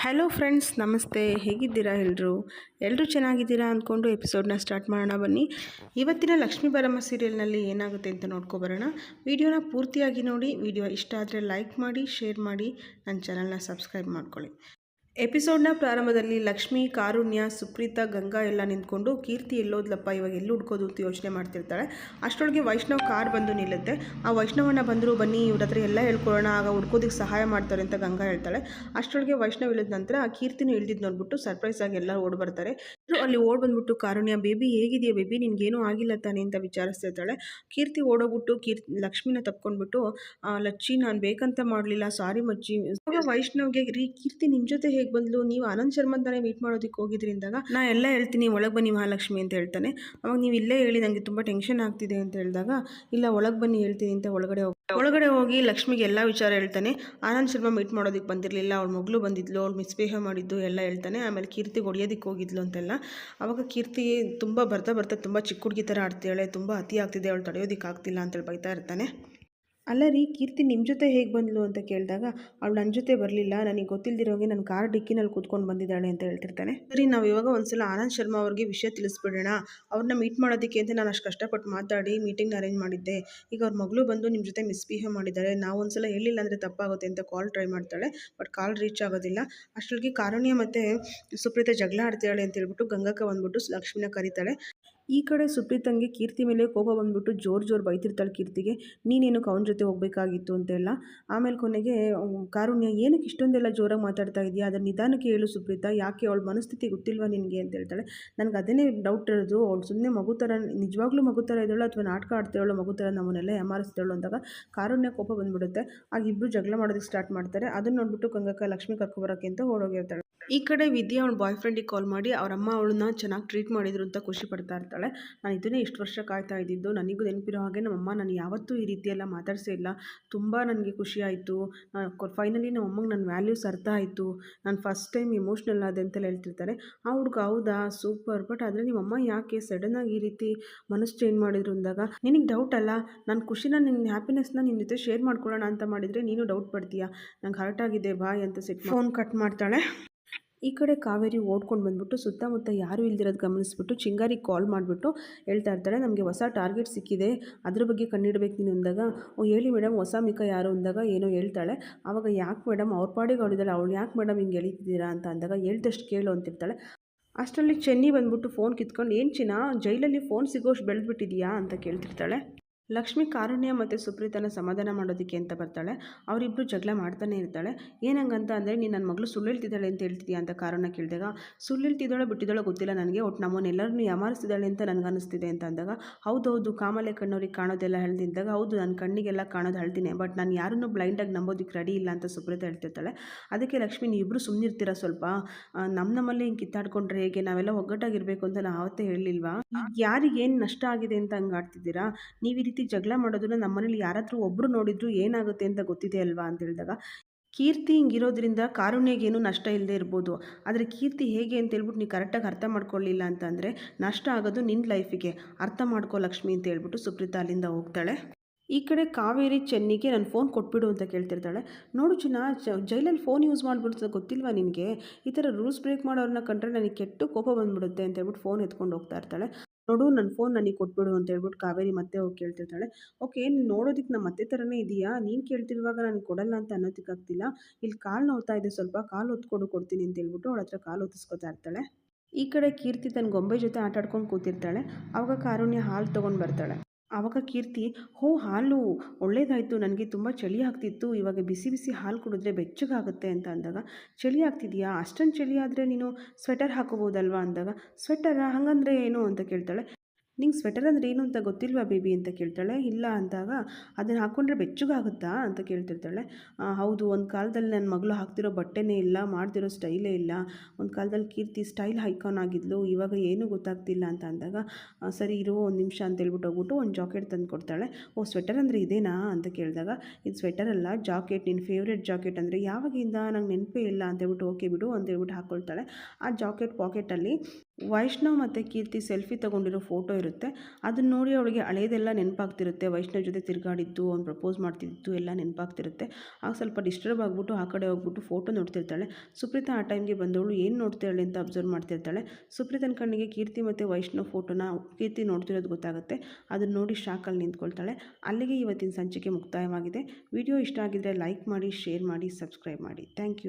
Hello friends, ನಮಸ್ತೆ. ಹೇಗಿದ್ದೀರಾ ಎಲ್ಲರೂ ಚೆನ್ನಾಗಿದ್ದೀರಾ ಅಂದ್ಕೊಂಡು ಎಪಿಸೋಡ್ನ ಸ್ಟಾರ್ಟ್ ಮಾಡೋಣ ಬನ್ನಿ. ಇವತ್ತಿನ ಲಕ್ಷ್ಮೀ ಬರಮ್ಮ ಸೀರಿಯಲ್ನಲ್ಲಿ ಏನಾಗುತ್ತೆ ಅಂತ ನೋಡ್ಕೊಬರೋಣ. ವಿಡಿಯೋನ ಪೂರ್ತಿಯಾಗಿ ನೋಡಿ. ವಿಡಿಯೋ ಇಷ್ಟ ಆದರೆ ಲೈಕ್ ಮಾಡಿ, ಶೇರ್ ಮಾಡಿ, ನನ್ನ ಚಾನಲ್ನ ಸಬ್ಸ್ಕ್ರೈಬ್ ಮಾಡ್ಕೊಳ್ಳಿ. ಎಪಿಸೋಡ್ನ ಪ್ರಾರಂಭದಲ್ಲಿ ಲಕ್ಷ್ಮಿ, ಕಾರುಣ್ಯ, ಸುಪ್ರೀತಾ, ಗಂಗಾ ಎಲ್ಲ ನಿಂತ್ಕೊಂಡು ಕೀರ್ತಿ ಎಲ್ಲೋದ್ಲಪ್ಪ, ಇವಾಗ ಎಲ್ಲಿ ಹುಡ್ಕೋದು ಅಂತ ಯೋಚನೆ ಮಾಡ್ತಿರ್ತಾಳೆ. ಅಷ್ಟರೊಳಗೆ ವೈಷ್ಣವ್ ಕಾರ್ ಬಂದು ನಿಲ್ಲುತ್ತೆ. ಆ ವೈಷ್ಣವನ್ನ ಬಂದರು, ಬನ್ನಿ ಇವ್ರ ಹತ್ರ ಎಲ್ಲ ಹೇಳ್ಕೊಳ್ಳೋಣ, ಆಗ ಹುಡ್ಕೋದಕ್ಕೆ ಸಹಾಯ ಮಾಡ್ತಾರೆ ಅಂತ ಗಂಗಾ ಹೇಳ್ತಾಳೆ. ಅಷ್ಟರೊಳಗೆ ವೈಷ್ಣವ್ ಇಳಿದ ನಂತರ ಆ ಕೀರ್ತಿನೂ ಇಳಿದಿದ್ದು ನೋಡ್ಬಿಟ್ಟು ಸರ್ಪ್ರೈಸ್ ಆಗಿ ಎಲ್ಲ ಓಡ್ ಬರ್ತಾರೆ. ಅಲ್ಲಿ ಓಡ್ ಬಂದ್ಬಿಟ್ಟು ಕಾರುಣ್ಯ, ಬೇಬಿ ಹೇಗಿದೆಯಾ ಬೇಬಿ, ನಿನ್ಗೇನೂ ಆಗಿಲ್ಲ ತಾನೆ ಅಂತ ವಿಚಾರಿಸ್ತಿರ್ತಾಳೆ. ಕೀರ್ತಿ ಓಡೋಗ್ಬಿಟ್ಟು ಲಕ್ಷ್ಮಿನ ತಪ್ಕೊಂಡ್ಬಿಟ್ಟು, ಲಚ್ಚಿ ನಾನು ಬೇಕಂತ ಮಾಡಲಿಲ್ಲ, ಸಾರಿ ಮಚ್ಚಿ. ವೈಷ್ಣವ್ಗೆ, ಕೀರ್ತಿ ನಿಮ್ಮ ಜೊತೆ ಹೇಗೆ ಬಂದ್ಲು, ನೀವು ಆನಂದ್ ಶರ್ಮನ್ ತಾನೇ ಮೀಟ್ ಮಾಡೋದಕ್ಕೆ ಹೋಗಿದ್ರಿಂದಾಗ ನಾ ಎಲ್ಲ ಹೇಳ್ತೀನಿ, ಒಳಗೆ ಬನ್ನಿ ಮಹಾಲಕ್ಷ್ಮಿ ಅಂತ ಹೇಳ್ತಾನೆ. ಅವಾಗ ನೀವು ಇಲ್ಲೇ ಹೇಳಿ, ನನಗೆ ತುಂಬ ಟೆನ್ಷನ್ ಆಗ್ತಿದೆ ಅಂತ ಹೇಳಿದಾಗ, ಇಲ್ಲ ಒಳಗೆ ಬನ್ನಿ ಹೇಳ್ತೀನಿ ಅಂತ ಒಳಗಡೆ ಹೋಗಿ ಲಕ್ಷ್ಮಿಗೆ ಎಲ್ಲ ವಿಚಾರ ಹೇಳ್ತಾನೆ. ಆನಂದ್ ಶರ್ಮಾ ಮೀಟ್ ಮಾಡೋದಕ್ಕೆ ಬಂದಿರಲಿಲ್ಲ, ಅವಳ ಮಗಳು ಬಂದಿದ್ಲು, ಅವಳು ಮಿಸ್ಬಿಹೇವ್ ಮಾಡಿದ್ದು ಎಲ್ಲ ಹೇಳ್ತಾನೆ. ಆಮೇಲೆ ಕೀರ್ತಿಗೆ ಹೊಡೆಯೋದಕ್ಕೆ ಹೋಗಿದ್ಲು ಅಂತೆಲ್ಲ. ಅವಾಗ ಕೀರ್ತಿ ತುಂಬ ಬರ್ತಾ ತುಂಬ ಚಿಕ್ಕ ಹುಡುಗಿ ಥರ ಆಡ್ತಾಳೆ, ತುಂಬ ಅತಿ ಆಗ್ತಿದೆ, ಅವಳು ತಡೆಯೋದಕ್ಕೆ ಆಗ್ತಿಲ್ಲ ಅಂತೇಳಿ ಬೈತಾ ಇರ್ತಾನೆ. ಅಲ್ಲ ರೀ, ಕೀರ್ತಿ ನಿಮ್ಮ ಜೊತೆ ಹೇಗೆ ಬಂದ್ಲು ಅಂತ ಕೇಳಿದಾಗ, ಅವಳು ನನ್ನ ಜೊತೆ ಬರಲಿಲ್ಲ, ನನಗೆ ಗೊತ್ತಿಲ್ಲದಿರೋಂಗೆ ನನ್ನ ಕಾರ್ ಡಿಕ್ಕಿನಲ್ಲಿ ಕೂತ್ಕೊಂಡು ಬಂದಿದ್ದಾಳೆ ಅಂತ ಹೇಳ್ತಿರ್ತಾನೆ. ಸರಿ, ನಾವು ಇವಾಗ ಒಂದ್ಸಲ ಆನಂದ್ ಶರ್ಮಾ ಅವ್ರಿಗೆ ವಿಷಯ ತಿಳಿಸ್ಬಿಡೋಣ. ಅವ್ರನ್ನ ಮೀಟ್ ಮಾಡೋದಕ್ಕೆ ಅಂತ ನಾನು ಅಷ್ಟು ಕಷ್ಟಪಟ್ಟು ಮಾತಾಡಿ ಮೀಟಿಂಗ್ನ ಅರೇಂಜ್ ಮಾಡಿದ್ದೆ. ಈಗ ಅವ್ರ ಮಗಳು ಬಂದು ನಿಮ್ಮ ಜೊತೆ ಮಿಸ್ಬಿಹೇವ್ ಮಾಡಿದ್ದಾರೆ, ನಾವು ಒಂದ್ಸಲ ಹೇಳಿಲ್ಲ ಅಂದರೆ ತಪ್ಪಾಗುತ್ತೆ ಅಂತ ಕಾಲ್ ಟ್ರೈ ಮಾಡ್ತಾಳೆ. ಬಟ್ ಕಾಲ್ ರೀಚ್ ಆಗೋದಿಲ್ಲ. ಅಷ್ಟೊಳಗೆ ಕಾರುಣ್ಯ ಮತ್ತು ಸುಪ್ರೀತಾ ಜಗಳ ಆಡ್ತಾಳೆ ಅಂತ ಹೇಳ್ಬಿಟ್ಟು ಗಂಗಕ್ಕ ಬಂದ್ಬಿಟ್ಟು ಲಕ್ಷ್ಮಿನ ಕರೀತಾಳೆ. ಈ ಕಡೆ ಸುಪ್ರೀತಂಗೆ ಕೀರ್ತಿ ಮೇಲೆ ಕೋಪ ಬಂದ್ಬಿಟ್ಟು ಜೋರು ಬೈತಿರ್ತಾಳೆ ಕೀರ್ತಿಗೆ, ನೀನೇನಕ್ಕೆ ಅವನ ಜೊತೆ ಹೋಗಬೇಕಾಗಿತ್ತು ಅಂತೆಲ್ಲ. ಆಮೇಲೆ ಕೊನೆಗೆ ಕಾರುಣ್ಯ, ಏನಕ್ಕೆ ಇಷ್ಟೊಂದೆಲ್ಲ ಜೋರಾಗಿ ಮಾತಾಡ್ತಾ ಇದೆಯಾ, ಅದರ ನಿಧಾನಕ್ಕೆ ಹೇಳು ಸುಪ್ರೀತಾ, ಯಾಕೆ ಅವಳ ಮನಸ್ಥಿತಿ ಗೊತ್ತಿಲ್ವಾ ನಿನಗೆ ಅಂತ ಹೇಳ್ತಾಳೆ. ನನಗೆ ಅದನ್ನೇ ಡೌಟ್ ಇರೋದು, ಅವಳು ಸುಮ್ಮನೆ ಮಗು ಥರ, ನಿಜವಾಗ್ಲೂ ಮಗು ಥರ ಇದ್ದಾಳು ಅಥವಾ ನಾಟಕ ಆಡ್ತಾಳೋ ಮಗು ಥರ ನಮ್ಮನ್ನೆಲ್ಲ ಯಾಮಾರಿಸ್ತಾಳು ಅಂದಾಗ ಕಾರುಣ್ಯ ಕೋಪ ಬಂದ್ಬಿಡುತ್ತೆ. ಆಗ ಇಬ್ಬರು ಜಗಳ ಮಾಡೋದಕ್ಕೆ ಸ್ಟಾರ್ಟ್ ಮಾಡ್ತಾರೆ. ಅದನ್ನು ನೋಡ್ಬಿಟ್ಟು ಗಂಗಕ್ಕ ಲಕ್ಷ್ಮಿ ಕರ್ಕೊಬರೋಕ್ಕೆ ಅಂತ ಓಡೋಗಿರ್ತಾಳೆ. ಈ ಕಡೆ ವಿದ್ಯಾ ಅವಳ ಬಾಯ್ ಫ್ರೆಂಡಿಗೆ ಕಾಲ್ ಮಾಡಿ ಅವರಮ್ಮ ಅವಳನ್ನ ಚೆನ್ನಾಗಿ ಟ್ರೀಟ್ ಮಾಡಿದ್ರು ಅಂತ ಖುಷಿ ಪಡ್ತಾ ಇರ್ತಾಳೆ. ನಾನು ಇದನ್ನೇ ಇಷ್ಟು ವರ್ಷ ಕಾಯ್ತಾ ಇದ್ದಿದ್ದು, ನನಗೂ ನೆನಪಿರೋ ಹಾಗೆ ನಮ್ಮಮ್ಮ ನಾನು ಯಾವತ್ತೂ ಈ ರೀತಿಯೆಲ್ಲ ಮಾತಾಡಿಸೇ ಇಲ್ಲ, ತುಂಬ ನನಗೆ ಖುಷಿ ಆಯಿತು, ಫೈನಲಿ ನಮ್ಮಮ್ಮಗೆ ನನ್ನ ವ್ಯಾಲ್ಯೂಸ್ ಅರ್ಥ ಆಯಿತು, ನಾನು ಫಸ್ಟ್ ಟೈಮ್ ಇಮೋಷ್ನಲ್ ಆದೆ ಅಂತೆಲ್ಲ ಹೇಳ್ತಿರ್ತಾರೆ. ಆ ಹುಡುಗ, ಹೌದಾ ಸೂಪರ್, ಬಟ್ ಆದರೆ ನಿಮ್ಮಮ್ಮ ಯಾಕೆ ಸಡನ್ನಾಗಿ ಈ ರೀತಿ ಮನಸ್ಸು ಚೇಂಜ್ ಮಾಡಿದ್ರು ಅಂದಾಗ ನಿನಗೆ ಡೌಟ್ ಅಲ್ಲ, ನನ್ನ ಖುಷಿನ, ನಿನ್ನ ಹ್ಯಾಪಿನೆಸ್ನ ನಿನ್ನ ಜೊತೆ ಶೇರ್ ಮಾಡ್ಕೊಳ್ಳೋಣ ಅಂತ ಮಾಡಿದರೆ ನೀನು ಡೌಟ್ ಪಡ್ತೀಯಾ, ನಂಗೆ ಹರ್ಟ್ ಆಗಿದೆ ಬಾಯ್ ಅಂತ ಫೋನ್ ಕಟ್ ಮಾಡ್ತಾಳೆ. ಈ ಕಡೆ ಕಾವೇರಿ ಓಡ್ಕೊಂಡು ಬಂದ್ಬಿಟ್ಟು ಸುತ್ತಮುತ್ತ ಯಾರೂ ಇಲ್ದಿರೋದು ಗಮನಿಸ್ಬಿಟ್ಟು ಚಿಂಗಾರಿಗೆ ಕಾಲ್ ಮಾಡಿಬಿಟ್ಟು ಹೇಳ್ತಾ ಇರ್ತಾಳೆ, ನಮಗೆ ಹೊಸ ಟಾರ್ಗೆಟ್ ಸಿಕ್ಕಿದೆ, ಅದ್ರ ಬಗ್ಗೆ ಕಂಡಿಡ್ಬೇಕು ನೀನು ಅಂದಾಗ, ಹೇಳಿ ಮೇಡಮ್, ಹೊಸ ಮಿಕ ಯಾರು ಅಂದಾಗ ಏನೋ ಹೇಳ್ತಾಳೆ. ಆವಾಗ ಯಾಕೆ ಮೇಡಮ್, ಅವ್ರ ಪಾಡಿಗೆ ಅವಳಿದ್ದಾಳೆ, ಅವಳು ಯಾಕೆ ಮೇಡಮ್ ಹಿಂಗೆ ಎಳಿತಿದ್ದೀರಾ ಅಂತ ಅಂದಾಗ, ಹೇಳ್ದಷ್ಟು ಕೇಳು ಅಂತಿರ್ತಾಳೆ. ಅಷ್ಟರಲ್ಲಿ ಚೆನ್ನಿ ಬಂದ್ಬಿಟ್ಟು ಫೋನ್ ಕಿತ್ಕೊಂಡು, ಏನು ಚಿನ್ನ ಜೈಲಲ್ಲಿ ಫೋನ್ ಸಿಗೋಷ್ಟು ಬೆಳೆದ್ಬಿಟ್ಟಿದೆಯಾ ಅಂತ ಕೇಳ್ತಿರ್ತಾಳೆ. ಲಕ್ಷ್ಮಿ ಕಾರುಣ್ಯ ಮತ್ತು ಸುಪ್ರೀತನ ಸಮಾಧಾನ ಮಾಡೋದಕ್ಕೆ ಅಂತ ಬರ್ತಾಳೆ. ಅವರಿಬ್ಬರು ಜಗಳ ಮಾಡ್ತಾನೆ ಇರ್ತಾಳೆ. ಏನಂಗಂತ ಅಂದರೆ, ನೀನು ನನ್ನ ಮಗಳು ಸುಳ್ಳು ಹೇಳ್ತಿದ್ದಾಳೆ ಅಂತ ಹೇಳ್ತಿದ್ಯಾ ಅಂತ ಕಾರುಣ್ಯ ಕೇಳಿದಾಗ, ಸುಳ್ಳು ಹೇಳ್ತಿದ್ದಾಳೋ ಬಿಟ್ಟಿದ್ದಾಳೋ ಗೊತ್ತಿಲ್ಲ ನನಗೆ, ಒಟ್ಟು ನಮ್ಮನ್ನೆಲ್ಲರನ್ನೂ ಯಾಮಾರಿಸ್ತಿದ್ದಾಳೆ ಅಂತ ನನಗೆ ಅನ್ನಿಸ್ತಿದೆ ಅಂತ ಅಂದಾಗ, ಹೌದೌದು ಕಾಮಲೆ ಕಣ್ಣವ್ರಿಗೆ ಕಾಣೋದೆಲ್ಲ ಹಳ್ದಿದ್ದಾಗ, ಹೌದು ನನ್ನ ಕಣ್ಣಿಗೆಲ್ಲ ಕಾಣೋದು ಹಳ್ದಿನೇ, ಬಟ್ ನಾನು ಯಾರನ್ನೂ ಬ್ಲೈಂಡಾಗಿ ನಂಬೋದಕ್ಕೆ ರೆಡಿ ಇಲ್ಲ ಅಂತ ಸುಪ್ರೀತ ಹೇಳ್ತಿರ್ತಾಳೆ. ಅದಕ್ಕೆ ಲಕ್ಷ್ಮಿ, ನೀವಿಬ್ಬರು ಸುಮ್ಮನಿರ್ತೀರ ಸ್ವಲ್ಪ, ನಮ್ಮಲ್ಲಿ ಹಿಂಗೆ ಕಿತ್ತಾಡ್ಕೊಂಡ್ರೆ ಹೇಗೆ, ನಾವೆಲ್ಲ ಒಗ್ಗಟ್ಟಾಗಿರಬೇಕು ಅಂತ ನಾವು ಅವತ್ತೇ ಹೇಳಿಲ್ವಾ, ಯಾರಿಗೇನು ನಷ್ಟ ಆಗಿದೆ ಅಂತ ಹಂಗೆ ಆಡ್ತಿದ್ದೀರಾ, ನೀವು ಈ ರೀತಿ ಜಗಳ ಮಾಡೋದನ್ನ ನಮ್ಮನೇಲಿ ಯಾರಾದ್ರೂ ಒಬ್ರು ನೋಡಿದ್ರು ಏನಾಗುತ್ತೆ ಅಂತ ಗೊತ್ತಿದೆ ಅಲ್ವಾ ಅಂತ ಹೇಳಿದಾಗ, ಕೀರ್ತಿ ಹಿಂಗಿರೋದ್ರಿಂದ ಕಾರುಣ್ಯಗೇನು ನಷ್ಟ ಇಲ್ಲದೆ ಇರ್ಬೋದು, ಆದರೆ ಕೀರ್ತಿ ಹೇಗೆ ಅಂತ ಹೇಳ್ಬಿಟ್ಟು ನೀವು ಕರೆಕ್ಟಾಗಿ ಅರ್ಥ ಮಾಡ್ಕೊಳ್ಳಿಲ್ಲ ಅಂತಂದರೆ ನಷ್ಟ ಆಗೋದು ನಿನ್ನ ಲೈಫಿಗೆ, ಅರ್ಥ ಮಾಡ್ಕೋ ಲಕ್ಷ್ಮಿ ಅಂತ ಹೇಳ್ಬಿಟ್ಟು ಸುಪ್ರೀತಾ ಅಲ್ಲಿಂದ ಹೋಗ್ತಾಳೆ. ಈ ಕಡೆ ಕಾವೇರಿ ಚೆನ್ನಿಗೆ ನಾನು ಫೋನ್ ಕೊಟ್ಬಿಡು ಅಂತ ಕೇಳ್ತಿರ್ತಾಳೆ. ನೋಡು ಚಿನ್ನ, ಜೈಲಲ್ಲಿ ಫೋನ್ ಯೂಸ್ ಮಾಡಿಬಿಡ್ತದೆ ಗೊತ್ತಿಲ್ವಾ ನಿನಗೆ, ಈ ಥರ ರೂಲ್ಸ್ ಬ್ರೇಕ್ ಮಾಡೋರನ್ನ ಕಂಡ್ರೆ ನನಗೆ ಕೆಟ್ಟು ಕೋಪ ಬಂದುಬಿಡುತ್ತೆ ಅಂತ ಹೇಳ್ಬಿಟ್ಟು ಫೋನ್ ಎತ್ಕೊಂಡು ಹೋಗ್ತಾ ಇರ್ತಾಳೆ. ನೋಡು, ನನ್ನ ಫೋನ್ ನನಗೆ ಕೊಟ್ಬಿಡು ಅಂತ ಹೇಳ್ಬಿಟ್ಟು ಕಾವೇರಿ ಮತ್ತೆ ಹೋಗಿ ಕೇಳ್ತಿರ್ತಾಳೆ. ಓಕೆ, ನೀನು ನೋಡೋದಕ್ಕೆ ನಮ್ಮ ಮತ್ತೆ ಥರನೇ ಇದೆಯಾ, ನೀನು ಕೇಳ್ತಿರುವಾಗ ನನಗೆ ಕೊಡಲ್ಲ ಅಂತ ಅನ್ನೋದಕ್ಕಾಗ್ತಿಲ್ಲ, ಇಲ್ಲಿ ಕಾಲು ನೋವ್ತಾ ಇದೆ, ಸ್ವಲ್ಪ ಕಾಲು ಹೊತ್ಕೊಡು, ಕೊಡ್ತೀನಿ ಅಂತ ಹೇಳ್ಬಿಟ್ಟು ಅವಳ ಹತ್ರ ಕಾಲು ಹೊತ್ತಿಸ್ಕೊತಾ ಇರ್ತಾಳೆ. ಈ ಕಡೆ ಕೀರ್ತಿ ತನ್ನ ಗೊಂಬೆ ಜೊತೆ ಆಟ ಆಡ್ಕೊಂಡು ಕೂತಿರ್ತಾಳೆ. ಆವಾಗ ಕಾರುಣ್ಯ ಹಾಲು ತೊಗೊಂಡು ಬರ್ತಾಳೆ. ಆವಾಗ ಕೀರ್ತಿ, ಹಾಲು ಒಳ್ಳೇದಾಯಿತು, ನನಗೆ ತುಂಬ ಚಳಿ ಆಗ್ತಿತ್ತು, ಇವಾಗ ಬಿಸಿ ಬಿಸಿ ಹಾಲು ಕುಡಿದ್ರೆ ಬೆಚ್ಚಗಾಗುತ್ತೆ ಅಂತ ಅಂದಾಗ, ಚಳಿ ಆಗ್ತಿದೆಯಾ, ಅಷ್ಟೊಂದು ಚಳಿ ಆದರೆ ನೀನು ಸ್ವೆಟರ್ ಹಾಕೋಬೋದಲ್ವಾ ಅಂದಾಗ, ಸ್ವೆಟರಾ ಹಾಗಂದ್ರೆ ಏನು ಅಂತ ಕೇಳ್ತಾಳೆ. ನಿಂಗೆ ಸ್ವೆಟರ್ ಅಂದರೆ ಏನು ಅಂತ ಗೊತ್ತಿಲ್ವಾ ಬೇಬಿ ಅಂತ ಕೇಳ್ತಾಳೆ. ಇಲ್ಲ ಅಂದಾಗ, ಅದನ್ನು ಹಾಕ್ಕೊಂಡ್ರೆ ಬೆಚ್ಚಗಾಗುತ್ತಾ ಅಂತ ಕೇಳ್ತಿರ್ತಾಳೆ. ಹೌದು, ಒಂದು ಕಾಲದಲ್ಲಿ ನನ್ನ ಮಗಳು ಹಾಕ್ತಿರೋ ಬಟ್ಟೆನೇ ಇಲ್ಲ, ಮಾಡ್ತಿರೋ ಸ್ಟೈಲೇ ಇಲ್ಲ, ಒಂದು ಕಾಲದಲ್ಲಿ ಕೀರ್ತಿ ಸ್ಟೈಲ್ ಐಕಾನ್ ಆಗಿದ್ಲು, ಇವಾಗ ಏನೂ ಗೊತ್ತಾಗ್ತಿಲ್ಲ ಅಂತ ಅಂದಾಗ, ಸರಿ ಇರೋ ಒಂದು ನಿಮಿಷ ಅಂತ ಹೇಳ್ಬಿಟ್ಟು ಹೋಗ್ಬಿಟ್ಟು ಒಂದು ಜಾಕೆಟ್ ತಂದು ಕೊಡ್ತಾಳೆ. ಸ್ವೆಟರ್ ಅಂದರೆ ಇದೇನಾ ಅಂತ ಕೇಳಿದಾಗ, ಇದು ಸ್ವೆಟರ್ ಅಲ್ಲ, ಜಾಕೆಟ್, ನಿನ್ನ ಫೇವ್ರೆಟ್ ಜಾಕೆಟ್ ಅಂದರೆ ಯಾವಾಗಿಂದ ನಂಗೆ ನೆನಪೇ ಇಲ್ಲ ಅಂತ ಹೇಳ್ಬಿಟ್ಟು, ಓಕೆ ಬಿಡು ಅಂತ ಹೇಳ್ಬಿಟ್ಟು ಹಾಕ್ಕೊಳ್ತಾಳೆ. ಆ ಜಾಕೆಟ್ ಪಾಕೆಟಲ್ಲಿ ವೈಷ್ಣವ್ ಮತ್ತು ಕೀರ್ತಿ ಸೆಲ್ಫಿ ತೊಗೊಂಡಿರೋ ಫೋಟೋ ಇರುತ್ತೆ. ಅದನ್ನ ನೋಡಿ ಅವಳಿಗೆ ಹಳೇದೆಲ್ಲ ನೆನಪಾಗ್ತಿರುತ್ತೆ. ವೈಷ್ಣವ್ ಜೊತೆ ತಿರುಗಾಡಿದ್ದು, ಅವ್ನು ಪ್ರಪೋಸ್ ಮಾಡ್ತಿದ್ದು ಎಲ್ಲ ನೆನಪಾಗ್ತಿರುತ್ತೆ. ಆಗ ಸ್ವಲ್ಪ ಡಿಸ್ಟರ್ಬ್ ಆಗಿಬಿಟ್ಟು ಆ ಕಡೆ ಹೋಗ್ಬಿಟ್ಟು ಫೋಟೋ ನೋಡ್ತಿರ್ತಾಳೆ. ಸುಪ್ರೀತಾ ಆ ಟೈಮ್ಗೆ ಬಂದವಳು ಏನು ನೋಡ್ತಾಳೆ ಅಂತ ಅಬ್ಸರ್ವ್ ಮಾಡ್ತಿರ್ತಾಳೆ. ಸುಪ್ರೀತನ ಕಣ್ಣಿಗೆ ಕೀರ್ತಿ ಮತ್ತು ವೈಷ್ಣವ್ ಫೋಟೋನ ಕೀರ್ತಿ ನೋಡ್ತಿರೋದು ಗೊತ್ತಾಗುತ್ತೆ. ಅದನ್ನು ನೋಡಿ ಶಾಕಲ್ಲಿ ನಿಂತ್ಕೊಳ್ತಾಳೆ. ಅಲ್ಲಿಗೆ ಇವತ್ತಿನ ಸಂಚಿಕೆ ಮುಕ್ತಾಯವಾಗಿದೆ. ವಿಡಿಯೋ ಇಷ್ಟ ಆಗಿದ್ದರೆ ಲೈಕ್ ಮಾಡಿ, ಶೇರ್ ಮಾಡಿ, ಸಬ್ಸ್ಕ್ರೈಬ್ ಮಾಡಿ. Thank you.